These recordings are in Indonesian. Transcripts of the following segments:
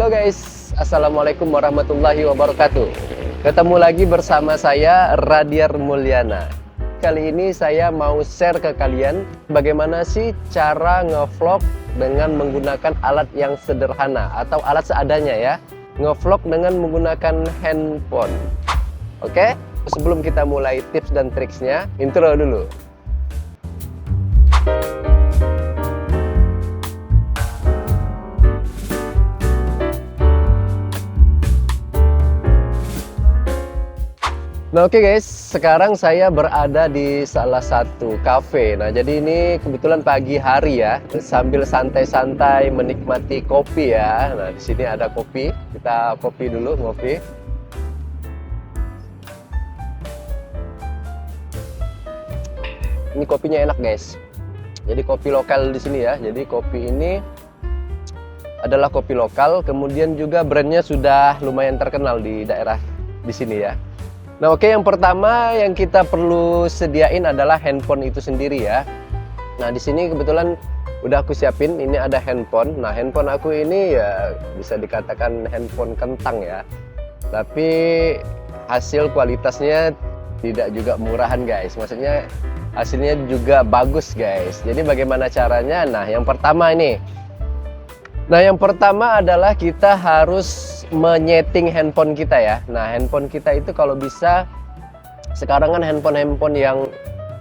Halo guys, Assalamualaikum warahmatullahi wabarakatuh. Ketemu lagi bersama saya Radiar Mulyana. Kali ini saya mau share ke kalian bagaimana sih cara ngevlog dengan menggunakan alat yang sederhana atau alat seadanya ya. Ngevlog dengan menggunakan handphone. Oke, sebelum kita mulai tips dan triksnya, intro dulu. Nah oke guys, sekarang saya berada di salah satu cafe. Nah jadi ini kebetulan pagi hari ya, sambil santai-santai menikmati kopi ya. Nah di sini ada kopi, kita kopi dulu, ngopi. Ini kopinya enak guys. Jadi kopi lokal di sini ya. Jadi kopi ini adalah kopi lokal, kemudian juga brandnya sudah lumayan terkenal di daerah di sini ya. Nah oke, yang pertama yang kita perlu sediain adalah handphone itu sendiri ya. Nah di sini kebetulan udah aku siapin, ini ada handphone. Nah handphone aku ini ya bisa dikatakan handphone kentang ya. Tapi hasil kualitasnya tidak juga murahan guys. Maksudnya hasilnya juga bagus guys. Jadi bagaimana caranya? Nah yang pertama ini. Nah yang pertama adalah kita harus menyeting handphone kita ya. Nah handphone kita itu kalau bisa, sekarang kan handphone yang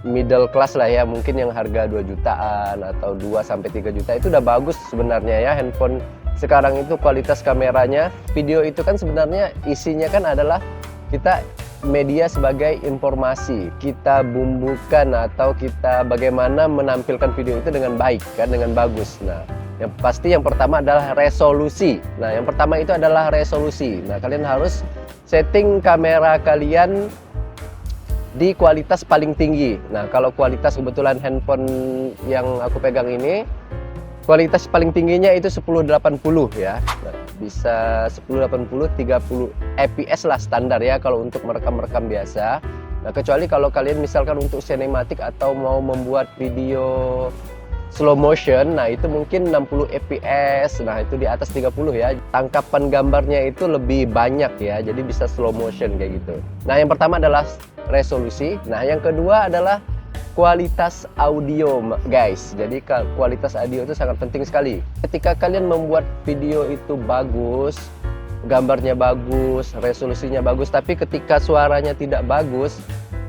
middle class lah ya, mungkin yang harga 2 jutaan atau 2-3 juta itu udah bagus sebenarnya ya. Handphone sekarang itu kualitas kameranya, video itu kan sebenarnya isinya kan adalah kita media sebagai informasi, kita bumbukan atau kita bagaimana menampilkan video itu dengan baik kan, dengan bagus. Nah yang pasti yang pertama adalah resolusi. Nah yang pertama itu adalah resolusi. Nah kalian harus setting kamera kalian di kualitas paling tinggi. Nah kalau kualitas kebetulan handphone yang aku pegang ini, kualitas paling tingginya itu 1080 ya. Nah, bisa 1080 30 fps lah standar ya kalau untuk merekam-rekam biasa. Nah kecuali kalau kalian misalkan untuk sinematik atau mau membuat video slow motion, nah itu mungkin 60 fps, nah itu di atas 30 ya. Tangkapan gambarnya itu lebih banyak ya, jadi bisa slow motion kayak gitu. Nah yang pertama adalah resolusi. Nah yang kedua adalah kualitas audio guys. Jadi kualitas audio itu sangat penting sekali. Ketika kalian membuat video itu bagus, gambarnya bagus, resolusinya bagus, tapi ketika suaranya tidak bagus,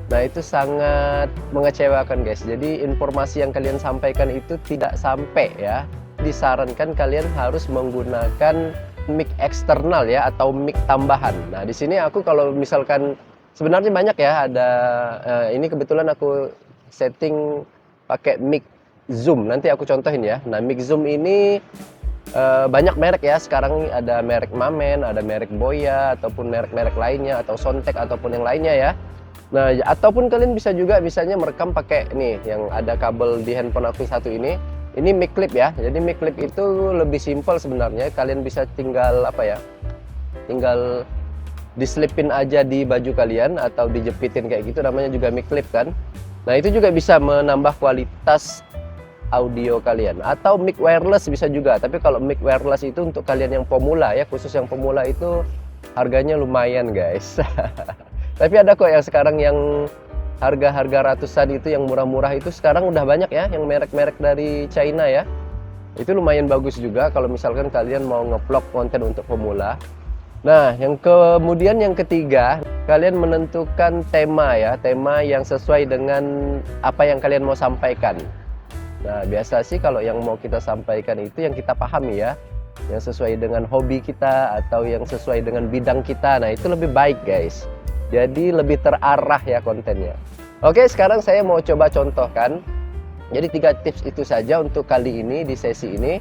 nah itu sangat mengecewakan guys. Jadi informasi yang kalian sampaikan itu tidak sampai ya. Disarankan kalian harus menggunakan mic eksternal ya, atau mic tambahan. Nah di sini aku kalau misalkan sebenarnya banyak ya, ada ini kebetulan aku setting pakai mic zoom. Nanti aku contohin ya. Nah mic zoom ini banyak merek ya. Sekarang ada merek Mamen, ada merek Boya, ataupun merek-merek lainnya, atau Soundtek ataupun yang lainnya ya. Nah, ataupun kalian bisa juga misalnya merekam pakai nih yang ada kabel di handphone aku satu ini. Ini mic clip ya. Jadi mic clip itu lebih simpel sebenarnya. Kalian bisa tinggal apa ya? Tinggal diselipin aja di baju kalian atau dijepitin kayak gitu, namanya juga mic clip kan. Nah, itu juga bisa menambah kualitas audio kalian. Atau mic wireless bisa juga. Tapi kalau mic wireless itu untuk kalian yang pemula ya, khusus yang pemula itu harganya lumayan, guys. Tapi ada kok yang sekarang yang harga-harga ratusan itu, yang murah-murah itu sekarang udah banyak ya, yang merek-merek dari China ya. Itu lumayan bagus juga kalau misalkan kalian mau nge-vlog konten untuk pemula. Nah, kemudian yang ketiga, kalian menentukan tema ya, tema yang sesuai dengan apa yang kalian mau sampaikan. Nah, biasa sih kalau yang mau kita sampaikan itu yang kita pahami ya, yang sesuai dengan hobi kita atau yang sesuai dengan bidang kita. Nah, itu lebih baik guys. Jadi lebih terarah ya kontennya. Oke, sekarang saya mau coba contohkan. Jadi 3 tips itu saja untuk kali ini di sesi ini,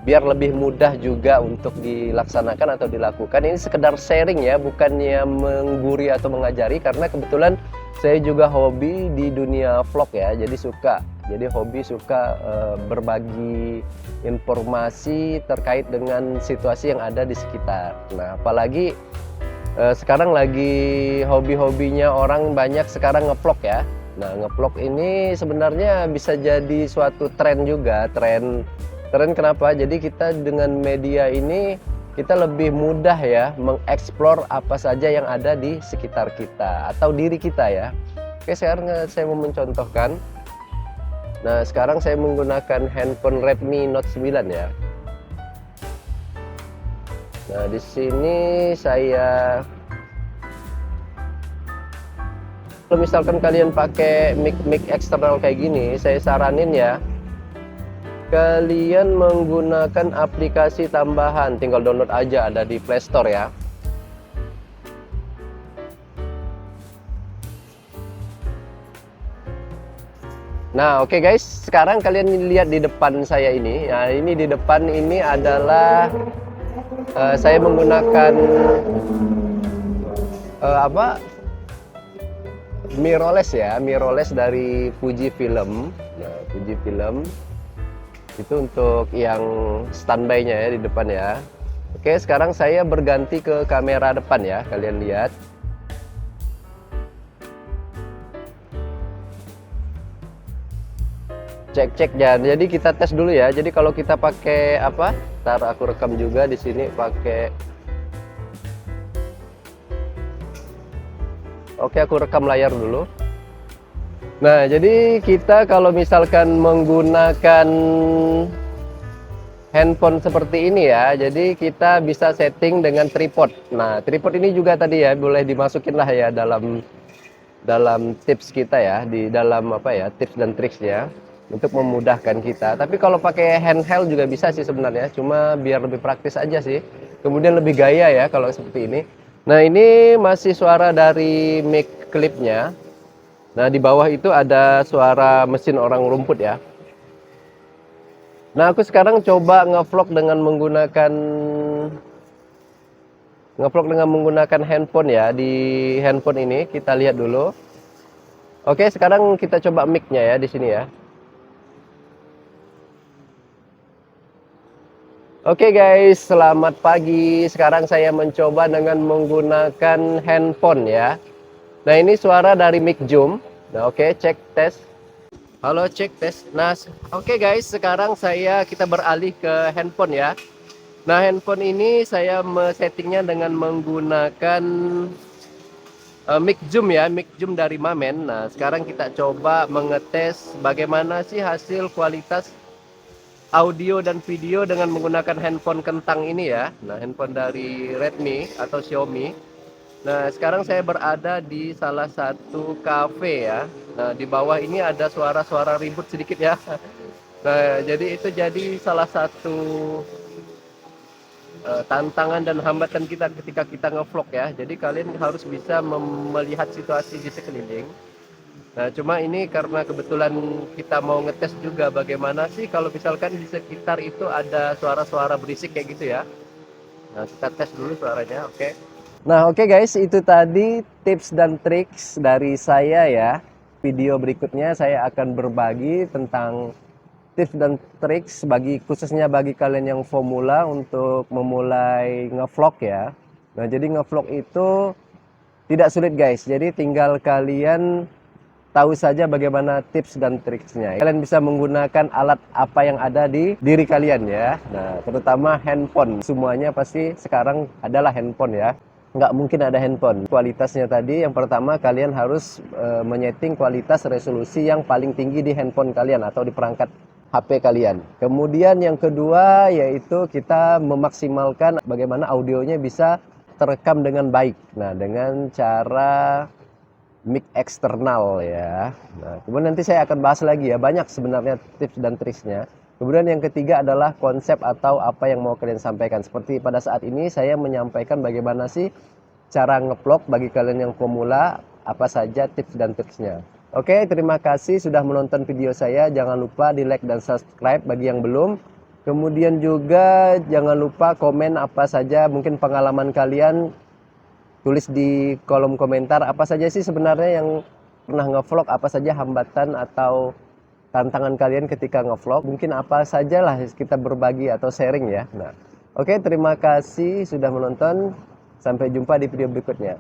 biar lebih mudah juga untuk dilaksanakan atau dilakukan. Ini sekedar sharing ya, bukannya mengguri atau mengajari, karena kebetulan saya juga hobi di dunia vlog ya. Jadi hobi suka berbagi informasi terkait dengan situasi yang ada di sekitar. Nah, apalagi sekarang lagi hobi-hobinya orang banyak sekarang ngevlog ya. Nah ngevlog ini sebenarnya bisa jadi suatu tren juga. Tren kenapa? Jadi kita dengan media ini kita lebih mudah ya mengeksplor apa saja yang ada di sekitar kita atau diri kita ya. Oke, sekarang saya mau mencontohkan. Nah, sekarang saya menggunakan handphone Redmi Note 9 ya. Nah, di sini saya, kalau misalkan kalian pakai mic eksternal kayak gini, saya saranin ya kalian menggunakan aplikasi tambahan, tinggal download aja, ada di Play Store ya. Nah, oke guys, sekarang kalian lihat di depan saya ini. Ya, ini di depan ini adalah saya menggunakan mirrorless ya, mirrorless dari Fujifilm. Nah, Fujifilm itu untuk yang standby-nya ya di depan ya. Oke, sekarang saya berganti ke kamera depan ya, kalian lihat. Cek ya. Jadi kita tes dulu ya. Jadi kalau kita pakai apa? Ntar aku rekam juga di sini pakai. Oke, aku rekam layar dulu. Nah, jadi kita kalau misalkan menggunakan handphone seperti ini ya, jadi kita bisa setting dengan tripod. Nah, tripod ini juga tadi ya boleh dimasukin lah ya dalam tips kita ya, di dalam apa ya, tips dan triksnya untuk memudahkan kita. Tapi kalau pakai handheld juga bisa sih sebenarnya, cuma biar lebih praktis aja sih. Kemudian lebih gaya ya kalau seperti ini. Nah, ini masih suara dari mic clipnya. Nah, di bawah itu ada suara mesin orang rumput ya. Nah, aku sekarang coba ngevlog dengan menggunakan handphone ya. Di handphone ini kita lihat dulu. Oke, sekarang kita coba mic-nya ya di sini ya. Oke guys, selamat pagi. Sekarang saya mencoba dengan menggunakan handphone ya. Nah, ini suara dari mic zoom. Nah, oke, cek tes. Halo, cek tes. Nah, oke guys, sekarang kita beralih ke handphone ya. Nah, handphone ini saya settingnya dengan menggunakan mic zoom ya, mic zoom dari Mamen. Nah, sekarang kita coba mengetes bagaimana sih hasil kualitas audio dan video dengan menggunakan handphone kentang ini ya. Nah, handphone dari Redmi atau Xiaomi. Nah, sekarang saya berada di salah satu cafe ya. Nah, di bawah ini ada suara-suara ribut sedikit ya. Nah, jadi itu jadi salah satu tantangan dan hambatan kita ketika kita ngevlog ya. Jadi kalian harus bisa melihat situasi di sekeliling. Nah, cuma ini karena kebetulan kita mau ngetes juga bagaimana sih kalau misalkan di sekitar itu ada suara-suara berisik kayak gitu ya. Nah, kita tes dulu suaranya, oke. Nah, oke guys, itu tadi tips dan triks dari saya ya. Video berikutnya saya akan berbagi tentang tips dan triks khususnya bagi kalian yang pemula untuk memulai ngevlog ya. Nah, jadi ngevlog itu tidak sulit guys. Jadi tinggal kalian tahu saja bagaimana tips dan triksnya. Kalian bisa menggunakan alat apa yang ada di diri kalian ya. Nah, terutama handphone. Semuanya pasti sekarang adalah handphone ya. Nggak mungkin ada handphone. Kualitasnya tadi, yang pertama kalian harus menyeting kualitas resolusi yang paling tinggi di handphone kalian atau di perangkat HP kalian. Kemudian yang kedua yaitu kita memaksimalkan bagaimana audionya bisa terekam dengan baik. Nah, dengan cara mic eksternal ya. Nah, kemudian nanti saya akan bahas lagi ya, banyak sebenarnya tips dan triksnya. Kemudian yang ketiga adalah konsep atau apa yang mau kalian sampaikan. Seperti pada saat ini saya menyampaikan bagaimana sih cara ngevlog bagi kalian yang pemula, apa saja tips dan triksnya. Oke, terima kasih sudah menonton video saya. Jangan lupa di like dan subscribe bagi yang belum. Kemudian juga jangan lupa komen apa saja mungkin pengalaman kalian. Tulis di kolom komentar apa saja sih sebenarnya yang pernah ngevlog, apa saja hambatan atau tantangan kalian ketika ngevlog, mungkin apa sajalah kita berbagi atau sharing ya. Nah, oke, terima kasih sudah menonton. Sampai jumpa di video berikutnya.